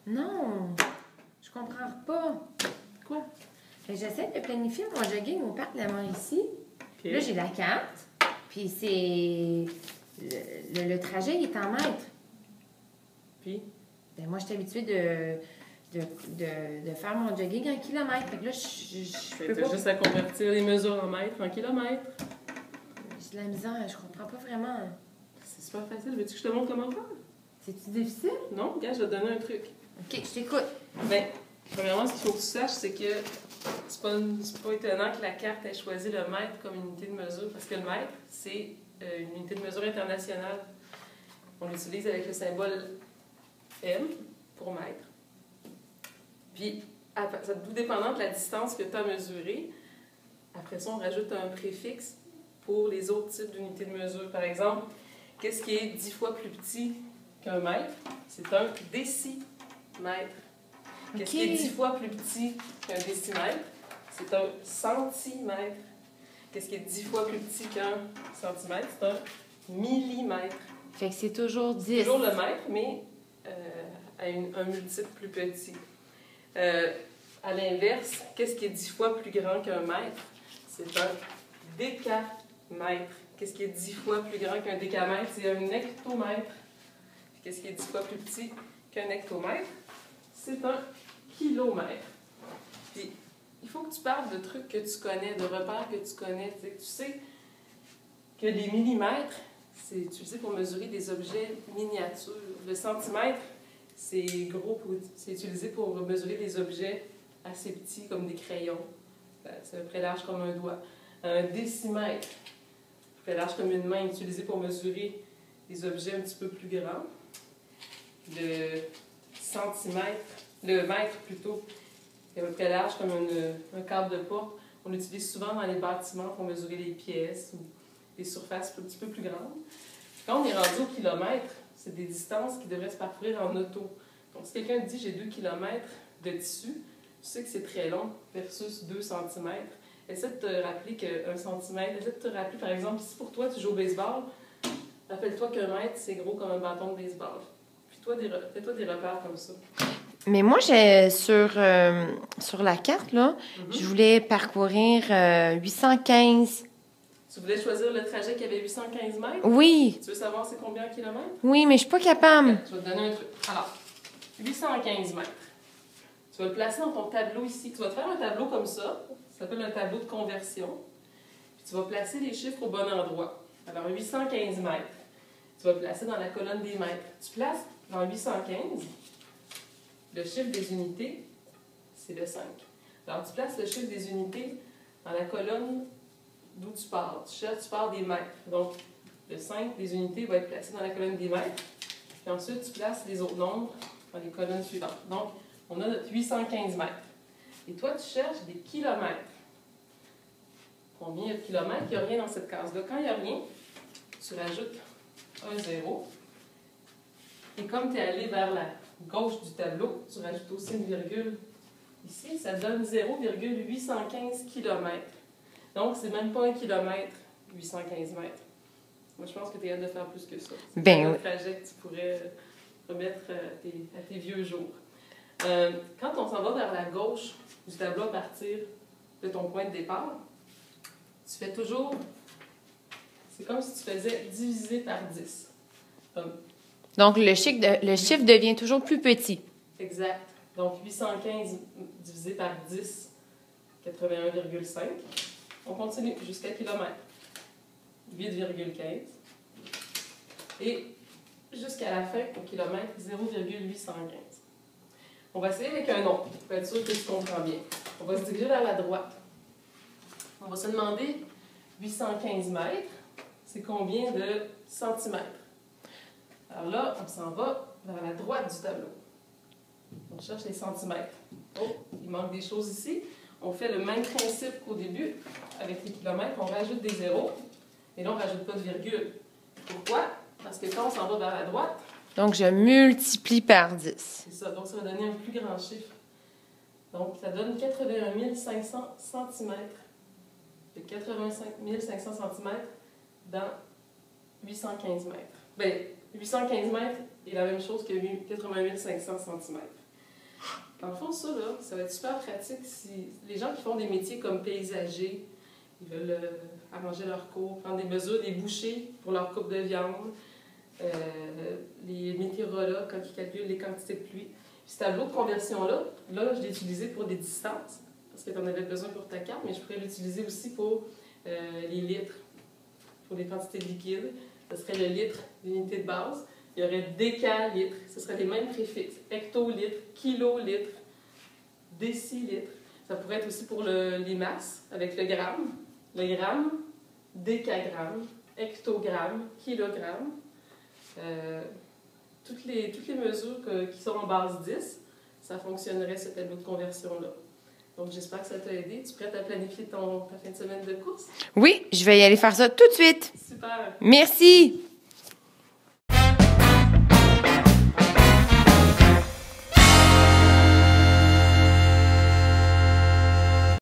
Non, je comprends pas. Quoi? J'essaie de planifier mon jogging au parc de la Mauricie. Okay. Là, j'ai la carte. Puis c'est... Le trajet, il est en mètres. Puis? Ben, moi, je suis habituée de faire mon jogging en kilomètres. Fait que là, je peux pas... juste à convertir les mesures en mètres, en kilomètres. J'ai de la misère, je comprends pas vraiment. C'est super facile. Veux-tu que je te montre comment faire? C'est-tu difficile? Non, regarde, je vais te donner un truc. OK, je t'écoute. Ben, premièrement, ce qu'il faut que tu saches, c'est que c'est pas étonnant que la carte ait choisi le mètre comme unité de mesure, parce que le mètre, c'est une unité de mesure internationale. On l'utilise avec le symbole M pour mètre. Puis, tout dépendant de la distance que tu as mesurée, après ça, on rajoute un préfixe pour les autres types d'unités de mesure. Par exemple, qu'est-ce qui est 10 fois plus petit qu'un mètre? C'est un décimètre. Qu'est-ce qui est 10 fois plus petit qu'un décimètre? C'est un centimètre. Qu'est-ce qui est 10 fois plus petit qu'un centimètre? C'est un millimètre. Fait que c'est toujours 10. Toujours le mètre, mais à un multiple plus petit. À l'inverse, qu'est-ce qui est 10 fois plus grand qu'un mètre? C'est un décamètre. Qu'est-ce qui est 10 fois plus grand qu'un décamètre? C'est un hectomètre. Qu'est-ce qui est 10 fois plus petit qu'un hectomètre? C'est un kilomètre. Puis, il faut que tu parles de trucs que tu connais, de repères que tu connais. Tu sais que les millimètres, c'est utilisé pour mesurer des objets miniatures. Le centimètre, c'est gros, c'est utilisé pour mesurer des objets assez petits, comme des crayons. C'est à peu près large comme un doigt. Un décimètre, à peu près large comme une main, utilisé pour mesurer des objets un petit peu plus grands. Le centimètre, le mètre plutôt, c'est à peu près large comme un cadre de porte. On l'utilise souvent dans les bâtiments pour mesurer les pièces ou des surfaces un petit peu plus grandes. Quand on est rendu au kilomètre, c'est des distances qui devraient se parcourir en auto. Donc, si quelqu'un te dit « j'ai 2 km de tissu », tu sais que c'est très long versus 2 cm. Essaie de te rappeler qu'un centimètre, essaie de te rappeler, par exemple, si pour toi tu joues au baseball, rappelle-toi qu'un mètre, c'est gros comme un bâton de baseball. Puis toi, fais-toi des repères comme ça. Mais moi, j'ai sur la carte, là, je voulais parcourir 815. Tu voulais choisir le trajet qui avait 815 mètres? Oui. Tu veux savoir c'est combien de kilomètres? Oui, mais je suis pas capable. Okay, je vais te donner un truc. Alors, 815 mètres. Tu vas le placer dans ton tableau ici. Tu vas te faire un tableau comme ça. Ça s'appelle un tableau de conversion. Puis tu vas placer les chiffres au bon endroit. Alors, 815 mètres. Tu vas le placer dans la colonne des mètres. Tu places dans 815, le chiffre des unités, c'est le 5. Alors, tu places le chiffre des unités dans la colonne d'où tu pars. Tu pars des mètres. Donc, le 5 des unités va être placé dans la colonne des mètres. Puis ensuite, tu places les autres nombres dans les colonnes suivantes. Donc, on a notre 815 mètres. Et toi, tu cherches des kilomètres. Combien il y a de kilomètres? Il n'y a rien dans cette case-là. Quand il n'y a rien, tu rajoutes un 0. Et comme tu es allé vers la gauche du tableau, tu rajoutes aussi une virgule ici. Ça donne 0,815 km. Donc, c'est même pas 1 kilomètre, 815 mètres. Moi, je pense que tu es hâte de faire plus que ça. C'est un trajet que tu pourrais remettre à tes vieux jours. Quand on s'en va vers la gauche du tableau à partir de ton point de départ, tu fais toujours... C'est comme si tu faisais diviser par 10. Donc, le chiffre devient toujours plus petit. Exact. Donc, 815 divisé par 10, 81,5. On continue jusqu'à kilomètre. 8,15. Et jusqu'à la fin, au kilomètre, 0,815. On va essayer avec un nom, pour être sûr que tu comprends bien. On va se diriger vers la droite. On va se demander 815 mètres, c'est combien de centimètres? Alors là, on s'en va vers la droite du tableau. On cherche les centimètres. Oh, il manque des choses ici. On fait le même principe qu'au début. Avec les kilomètres, on rajoute des zéros. Et là, on ne rajoute pas de virgule. Pourquoi? Parce que quand on s'en va vers la droite... Donc, je multiplie par 10. C'est ça. Donc, ça va donner un plus grand chiffre. Donc, ça donne 81 500 cm. 85 500 cm dans 815 mètres. Bien, 815 mètres est la même chose que 80 500 cm. Dans le fond, ça, là, ça va être super pratique si les gens qui font des métiers comme paysagers, ils veulent arranger leur cours, prendre des mesures, des bouchées pour leur coupe de viande, les météorologues quand ils calculent les quantités de pluie. Puis ce tableau de conversion-là, là, je l'ai utilisé pour des distances, parce que tu en avais besoin pour ta carte, mais je pourrais l'utiliser aussi pour les litres, pour les quantités de liquide. Ce serait le litre, l'unité de base. Il y aurait décalitre, ce serait les mêmes préfixes. Hectolitre, kilolitre, décilitre. Ça pourrait être aussi pour les masses, avec le gramme. Le gramme, décagramme, hectogramme, kilogramme. Toutes les mesures qui sont en base 10, ça fonctionnerait ce tableau de conversion-là. Donc, j'espère que ça t'a aidé. Tu es prête à planifier ta fin de semaine de course? Oui, je vais y aller faire ça tout de suite. Super! Merci!